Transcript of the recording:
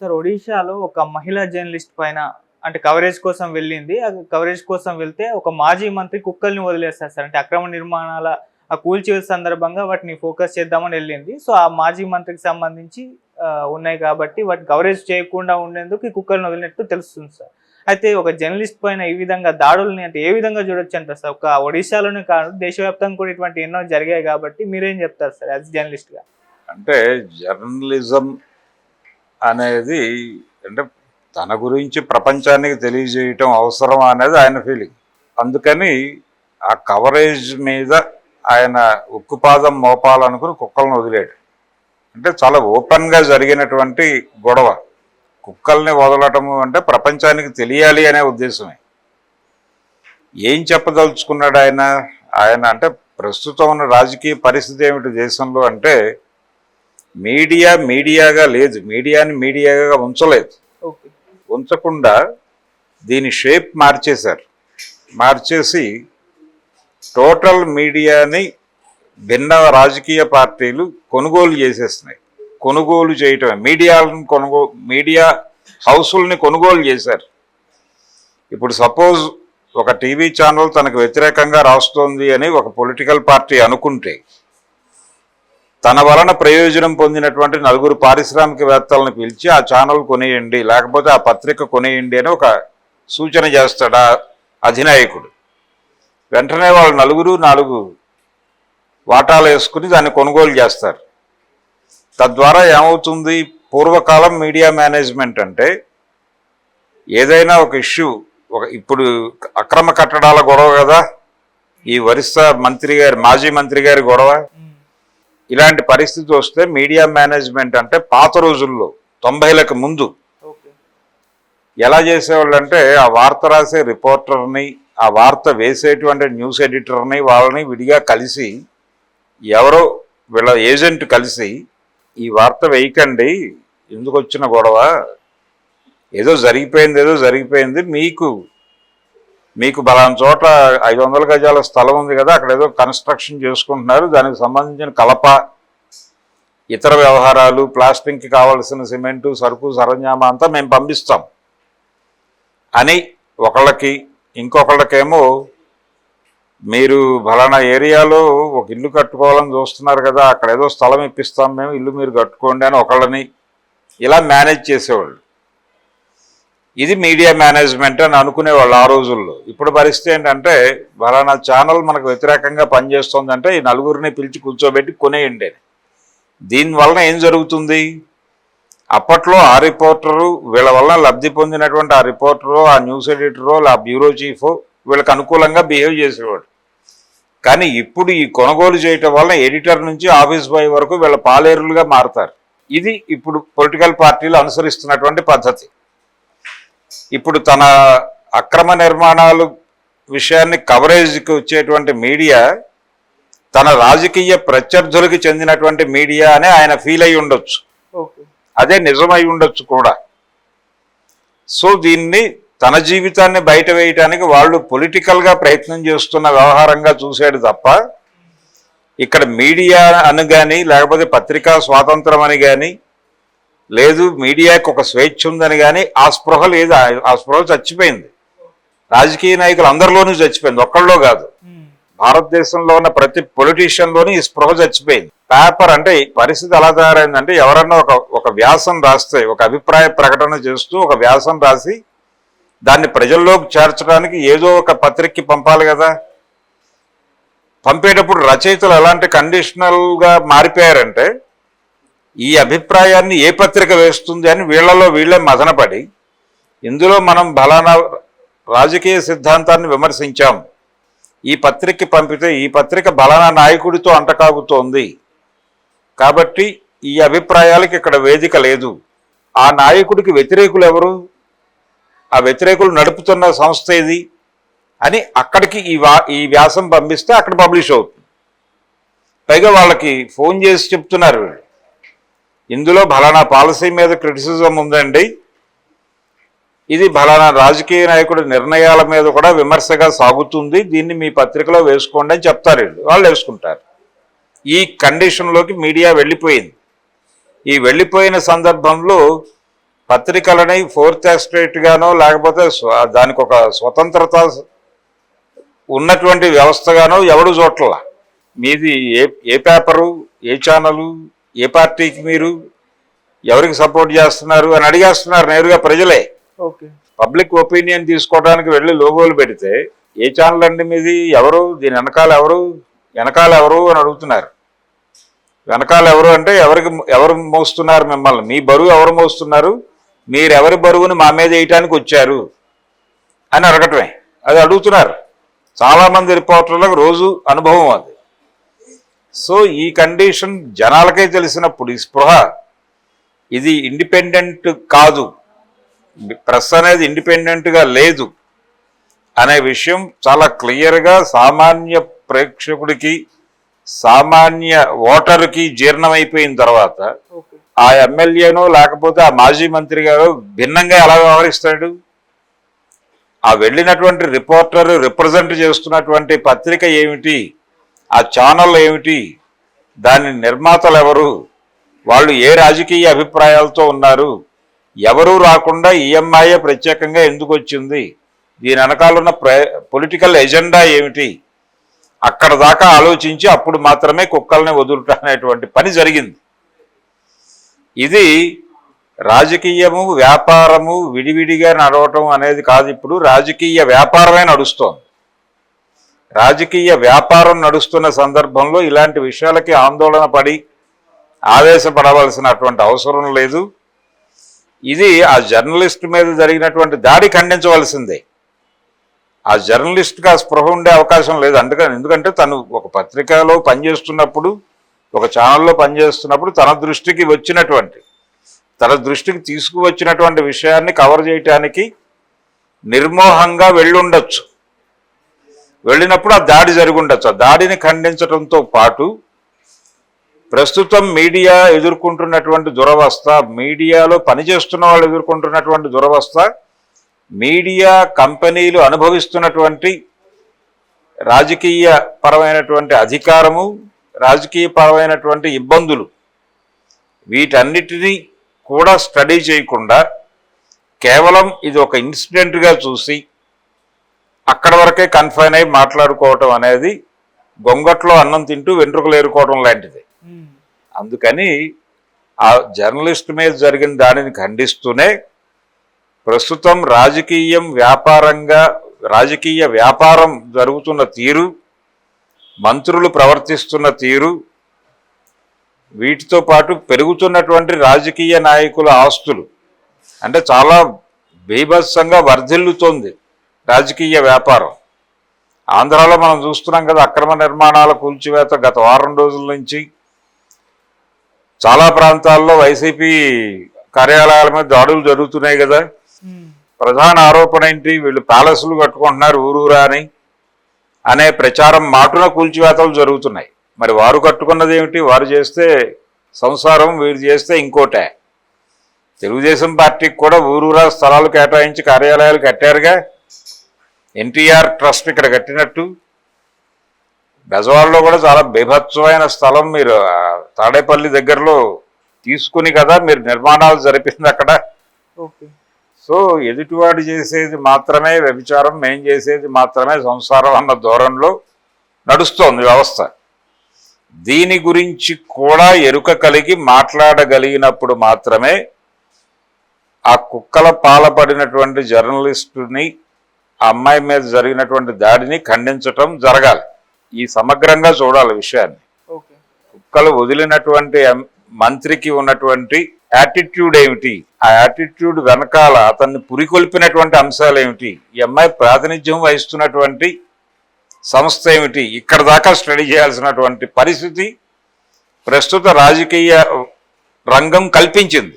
Sir ఒడిషాలో ఒక మహిళా journalist పైన అంటే కవరేజ్ కోసం వెళ్ళింది. అది కవరేజ్ కోసం వెళ్తే ఒక మాజీ మంత్రి కుక్కల్ని వదిలేస్తారు సార్. అంటే అక్రమ నిర్మాణాల ఆ కూల్చివేత సందర్భంగా వాటిని ఫోకస్ చేద్దామని వెళ్ళింది. సో ఆ మాజీ మంత్రికి సంబంధించి ఉన్నాయి కాబట్టి వాటిని కవరేజ్ చేయకుండా ఉండేందుకు ఈ కుక్కల్ని వదిలినట్టు తెలుస్తుంది సార్. అయితే ఒక జర్నలిస్ట్ పైన ఈ విధంగా దాడుల్ని అంటే ఏ విధంగా చూడొచ్చు అంటారు సార్? ఒక ఒడిశాలోనే కాదు దేశవ్యాప్తంగా కూడా ఇటువంటి ఎన్నో జరిగాయి కాబట్టి మీరేం చెప్తారు సార్ యాజ్ జర్నలిస్ట్గా? అంటే జర్నలిజం అనేది అంటే తన గురించి ప్రపంచానికి తెలియజేయటం అవసరం అనేది ఆయన ఫీలింగ్. అందుకని ఆ కవరేజ్ మీద ఆయన ఉక్కుపాదం మోపాలనుకుని కుక్కలను వదిలేడు. అంటే చాలా ఓపెన్గా జరిగినటువంటి గొడవ. కుక్కల్ని వదలటము అంటే ప్రపంచానికి తెలియాలి అనే ఉద్దేశమే. ఏం చెప్పదలుచుకున్నాడు ఆయన? ఆయన అంటే ప్రస్తుతం ఉన్న రాజకీయ పరిస్థితి ఏమిటి దేశంలో అంటే మీడియా మీడియాగా లేదు, మీడియాని మీడియాగా ఉంచలేదు. ఉంచకుండా దీని షేప్ మార్చేశారు. మార్చేసి టోటల్ మీడియాని భిన్న రాజకీయ పార్టీలు కొనుగోలు చేసేస్తున్నాయి. కొనుగోలు చేయటమే మీడియా హౌసుల్ని కొనుగోలు చేశారు. ఇప్పుడు సపోజ్ ఒక టీవీ ఛానల్ తనకు వ్యతిరేకంగా రాస్తోంది అని ఒక పొలిటికల్ పార్టీ అనుకుంటే తన వలన ప్రయోజనం పొందినటువంటి నలుగురు పారిశ్రామికవేత్తలను పిలిచి ఆ ఛానల్ కొనేయండి, లేకపోతే ఆ పత్రిక కొనేయండి అని ఒక సూచన చేస్తాడు ఆ అధినాయకుడు. వెంటనే వాళ్ళు నలుగురు 4 వాటాలు వేసుకుని దాన్ని కొనుగోలు చేస్తారు. తద్వారా ఏమవుతుంది? పూర్వకాలం మీడియా మేనేజ్మెంట్ అంటే ఏదైనా ఒక ఇష్యూ, ఇప్పుడు అక్రమ కట్టడాల గొడవ కదా ఈ ఒరిస్సా మాజీ మంత్రి గారి గొడవ, ఇలాంటి పరిస్థితి వస్తే మీడియా మేనేజ్మెంట్ అంటే పాత రోజుల్లో 90లకు ముందు ఎలా చేసేవాళ్ళు అంటే ఆ వార్త రాసే రిపోర్టర్ని, ఆ వార్త వేసేటువంటి న్యూస్ ఎడిటర్ని వాళ్ళని విడిగా కలిసి ఎవరో వీళ్ళ ఏజెంట్ కలిసి ఈ వార్త వేయకండి, ఎందుకు వచ్చిన గొడవ, ఏదో జరిగిపోయింది, మీకు బలానా చోట 500 గజాల స్థలం ఉంది కదా, అక్కడ ఏదో కన్స్ట్రక్షన్ చేసుకుంటున్నారు, దానికి సంబంధించిన కలప, ఇతర వ్యవహారాలు, ప్లాస్టింగ్కి కావాల్సిన సిమెంటు, సరుకు సరంజామా అంతా మేము పంపిస్తాం అని ఒకళ్ళకి, ఇంకొకళ్ళకేమో మీరు ఫలానా ఏరియాలో ఒక ఇల్లు కట్టుకోవాలని చూస్తున్నారు కదా, అక్కడ ఏదో స్థలం ఇప్పిస్తాం మేము, ఇల్లు మీరు కట్టుకోండి అని ఒకళ్ళని ఇలా మేనేజ్ చేసేవాళ్ళు. ఇది మీడియా మేనేజ్మెంట్ అని అనుకునేవాళ్ళు ఆ రోజుల్లో. ఇప్పుడు పరిస్థితి ఏంటంటే ఫలానా ఛానల్ మనకు వ్యతిరేకంగా పనిచేస్తుందంటే ఈ నలుగురిని పిలిచి కూర్చోబెట్టి కొనేయండి అని. దీనివలన ఏం జరుగుతుంది? అప్పట్లో ఆ రిపోర్టరు, వీళ్ళ వల్ల లబ్ధి పొందినటువంటి ఆ రిపోర్టరు, ఆ న్యూస్ ఎడిటరు, ఆ బ్యూరో చీఫ్ వీళ్ళకి అనుకూలంగా బిహేవ్ చేసేవాడు. కానీ ఇప్పుడు ఈ కొనుగోలు చేయటం వల్ల ఎడిటర్ నుంచి ఆఫీస్ బాయ్ వరకు వీళ్ళ పాలేరులుగా మారుతారు. ఇది ఇప్పుడు పొలిటికల్ పార్టీలు అనుసరిస్తున్నటువంటి పద్ధతి. ఇప్పుడు తన అక్రమ నిర్మాణాలు విషయాన్ని కవరేజ్కి వచ్చేటువంటి మీడియా తన రాజకీయ ప్రత్యర్థులకి చెందినటువంటి మీడియా అని ఆయన ఫీల్ అయి ఉండొచ్చు, అదే నిజమై ఉండొచ్చు కూడా. సో దీన్ని తన జీవితాన్ని బయట వేయటానికి వాళ్ళు పొలిటికల్గా ప్రయత్నం చేస్తున్న వ్యవహారంగా చూశాడు తప్ప ఇక్కడ మీడియా అని కానీ, లేకపోతే పత్రికా స్వాతంత్రం అని కానీ, లేదు మీడియాకు ఒక స్వేచ్ఛ ఉందని కానీ ఆ స్పృహ లేదు. ఆ స్పృహ చచ్చిపోయింది. రాజకీయ నాయకులు అందరిలోనూ చచ్చిపోయింది, ఒక్కళ్ళలో కాదు. భారతదేశంలో ఉన్న ప్రతి పొలిటీషియన్లోనూ ఈ స్పృహ చచ్చిపోయింది. పేపర్ అంటే పరిస్థితి ఎలా తయారైందంటే ఎవరన్నా ఒక వ్యాసం రాస్తే, ఒక అభిప్రాయ ప్రకటన చేస్తూ ఒక వ్యాసం రాసి దాన్ని ప్రజల్లోకి చేర్చడానికి ఏదో ఒక పత్రికకి పంపాలి కదా. పంపేటప్పుడు రచయితలు ఎలాంటి కండిషనల్గా మారిపోయారంటే ఈ అభిప్రాయాన్ని ఏ పత్రిక వేస్తుంది అని వీళ్లలో వీళ్ళే మదనపడి, ఇందులో మనం బలానా రాజకీయ సిద్ధాంతాన్ని విమర్శించాం, ఈ పత్రికకి పంపితే ఈ పత్రిక బలానా నాయకుడితో అంటకాగుతోంది కాబట్టి ఈ అభిప్రాయాలకి ఇక్కడ వేదిక లేదు, ఆ నాయకుడికి వ్యతిరేకులు ఎవరు, ఆ వ్యతిరేకులు నడుపుతున్న సంస్థ ఏది అని అక్కడికి ఈ వ్యాసం పంపిస్తే అక్కడ పబ్లిష్ అవుతుంది. పైగా వాళ్ళకి ఫోన్ చేసి చెప్తున్నారు, ఇందులో ఫలానా పాలసీ మీద క్రిటిసిజం ఉందండి, ఇది ఫలానా రాజకీయ నాయకుడి నిర్ణయాల మీద కూడా విమర్శగా సాగుతుంది, దీన్ని మీ పత్రికలో వేసుకోండి అని చెప్తారు. వాళ్ళు వేసుకుంటారు. ఈ కండిషన్లోకి మీడియా వెళ్ళిపోయింది. ఈ వెళ్ళిపోయిన సందర్భంలో పత్రికలని ఫోర్త్ ఎస్టేట్ గానో లేకపోతే దానికి ఒక స్వతంత్రత ఉన్నటువంటి వ్యవస్థగానో ఎవడు చూడట్ల. మీది ఏ పేపరు, ఏ ఛానలు, ఏ పార్టీకి మీరు ఎవరికి సపోర్ట్ చేస్తున్నారు అని అడిగేస్తున్నారు నేరుగా ప్రజలే. ఓకే. పబ్లిక్ ఒపీనియన్ తీసుకోవడానికి వెళ్ళి లోగోలు పెడితే ఏ ఛానల్ అండి మీది, ఎవరు, దీని వెనకాల ఎవరు అని అడుగుతున్నారు. వెనకాల ఎవరు అంటే ఎవరు మోస్తున్నారు మిమ్మల్ని, మీ బరువు ఎవరు మోస్తున్నారు, మీరు ఎవరి బరువుని మా మీద వేయటానికి వచ్చారు అని అడగటమే. అది అడుగుతున్నారు చాలామంది రిపోర్టర్లకు రోజు అనుభవం అది. సో ఈ కండిషన్ జనాలకే తెలిసినప్పుడు ఈ స్పృహ, ఇది ఇండిపెండెంట్ కాదు, ప్రెస్ అనేది ఇండిపెండెంట్గా లేదు అనే విషయం చాలా క్లియర్గా సామాన్య ప్రేక్షకుడికి, సామాన్య ఓటరుకి జీర్ణమైపోయిన తర్వాత ఆ ఎమ్మెల్యేనో లేకపోతే ఆ మాజీ మంత్రి గారు భిన్నంగా ఎలా వ్యవహరిస్తాడు? ఆ వెళ్ళినటువంటి రిపోర్టర్ రిప్రజెంట్ చేస్తున్నటువంటి పత్రిక ఏమిటి, ఆ ఛానల్ ఏమిటి, దాని నిర్మాతలు ఎవరు, వాళ్ళు ఏ రాజకీయ అభిప్రాయాలతో ఉన్నారు, ఎవరూ రాకుండా ఈఎంఐ ప్రత్యేకంగా ఎందుకు వచ్చింది, దీని వెనకాలన్న పొలిటికల్ ఎజెండా ఏమిటి, అక్కడ దాకా ఆలోచించి అప్పుడు మాత్రమే కుక్కల్ని వదులుట అనేటువంటి పని జరిగింది. ఇది రాజకీయము వ్యాపారము విడివిడిగా నడవటం అనేది కాదు. ఇప్పుడు రాజకీయ వ్యాపారమే నడుస్తోంది. రాజకీయ వ్యాపారం నడుస్తున్న సందర్భంలో ఇలాంటి విషయాలకి ఆందోళన పడి ఆవేశపడవలసినటువంటి అవసరం లేదు. ఇది ఆ జర్నలిస్ట్ మీద జరిగినటువంటి దాడి ఖండించవలసిందే. ఆ జర్నలిస్ట్గా స్పృహ ఉండే అవకాశం లేదు. ఎందుకంటే తను ఒక పత్రికలో పనిచేస్తున్నప్పుడు, ఒక ఛానల్లో పనిచేస్తున్నప్పుడు తన దృష్టికి తీసుకువచ్చినటువంటి విషయాన్ని కవర్ చేయటానికి నిర్మోహంగా వెళ్ళుండొచ్చు. వెళ్ళినప్పుడు ఆ దాడి జరిగి ఉండొచ్చు. ఆ దాడిని ఖండించడంతో పాటు ప్రస్తుతం మీడియా ఎదుర్కొంటున్నటువంటి దురవస్థ, మీడియాలో పనిచేస్తున్న వాళ్ళు ఎదుర్కొంటున్నటువంటి దురవస్థ, మీడియా కంపెనీలు అనుభవిస్తున్నటువంటి రాజకీయ పరమైనటువంటి అధికారము, రాజకీయ పరమైనటువంటి ఇబ్బందులు, వీటన్నిటినీ కూడా స్టడీ చేయకుండా కేవలం ఇది ఒక ఇన్సిడెంట్గా చూసి అక్కడ వరకే కన్ఫైన్ అయి మాట్లాడుకోవటం అనేది గొంగట్లో అన్నం తింటూ వెంట్రుకలు ఏరుకోవడం లాంటిది. అందుకని ఆ జర్నలిస్ట్ మీద జరిగిన దానిని ఖండిస్తూనే ప్రస్తుతం రాజకీయ వ్యాపారం జరుగుతున్న తీరు, మంత్రులు ప్రవర్తిస్తున్న తీరు, వీటితో పాటు పెరుగుతున్నటువంటి రాజకీయ నాయకుల ఆస్తులు, అంటే చాలా బీభత్సంగా వర్ధిల్లుతోంది రాజకీయ వ్యాపారం. ఆంధ్రాలో మనం చూస్తున్నాం కదా, అక్రమ నిర్మాణాల కూల్చివేత గత వారం రోజుల నుంచి చాలా ప్రాంతాల్లో వైసీపీ కార్యాలయాల మీద దాడులు జరుగుతున్నాయి కదా. ప్రధాన ఆరోపణ ఏంటి, వీళ్ళు ప్యాలెస్లు కట్టుకుంటున్నారు ఊరూరా అనే ప్రచారం మాటున కూల్చివేతలు జరుగుతున్నాయి. మరి వారు కట్టుకున్నది ఏమిటి, వారు చేస్తే సంసారం, వీరు చేస్తే ఇంకోటే. తెలుగుదేశం పార్టీకి కూడా ఊరూరా స్థలాలు కేటాయించి కార్యాలయాలు కట్టారుగా. ఎన్టీఆర్ ట్రస్ట్ ఇక్కడ కట్టినట్టు బెజవాడలో కూడా చాలా బీభత్సమైన స్థలం మీరు తాడేపల్లి దగ్గరలో తీసుకుని కదా మీరు నిర్మాణాలు జరిపింది అక్కడ. సో ఎదుటివాడు చేసేది మాత్రమే వ్యభిచారం, మేం చేసేది మాత్రమే సంసారం అన్న ధోరణిలో నడుస్తోంది వ్యవస్థ. దీని గురించి కూడా ఎరుక కలిగి మాట్లాడగలిగినప్పుడు మాత్రమే ఆ కుక్కల పాలపడినటువంటి జర్నలిస్టుని, ఆ అమ్మాయి మీద జరిగినటువంటి దాడిని ఖండించటం జరగాలి. ఈ సమగ్రంగా చూడాలి విషయాన్ని. కుక్కలు వదిలినటువంటి మంత్రికి ఉన్నటువంటి యాటిట్యూడ్ ఏమిటి, ఆ యాటిట్యూడ్ వెనకాల అతన్ని పురికొల్పినటువంటి అంశాలు ఏమిటి, ఈ అమ్మాయి ప్రాతినిధ్యం వహిస్తున్నటువంటి సంస్థ ఏమిటి, ఇక్కడ దాకా స్టడీ చేయాల్సినటువంటి పరిస్థితి ప్రస్తుత రాజకీయ రంగం కల్పించింది.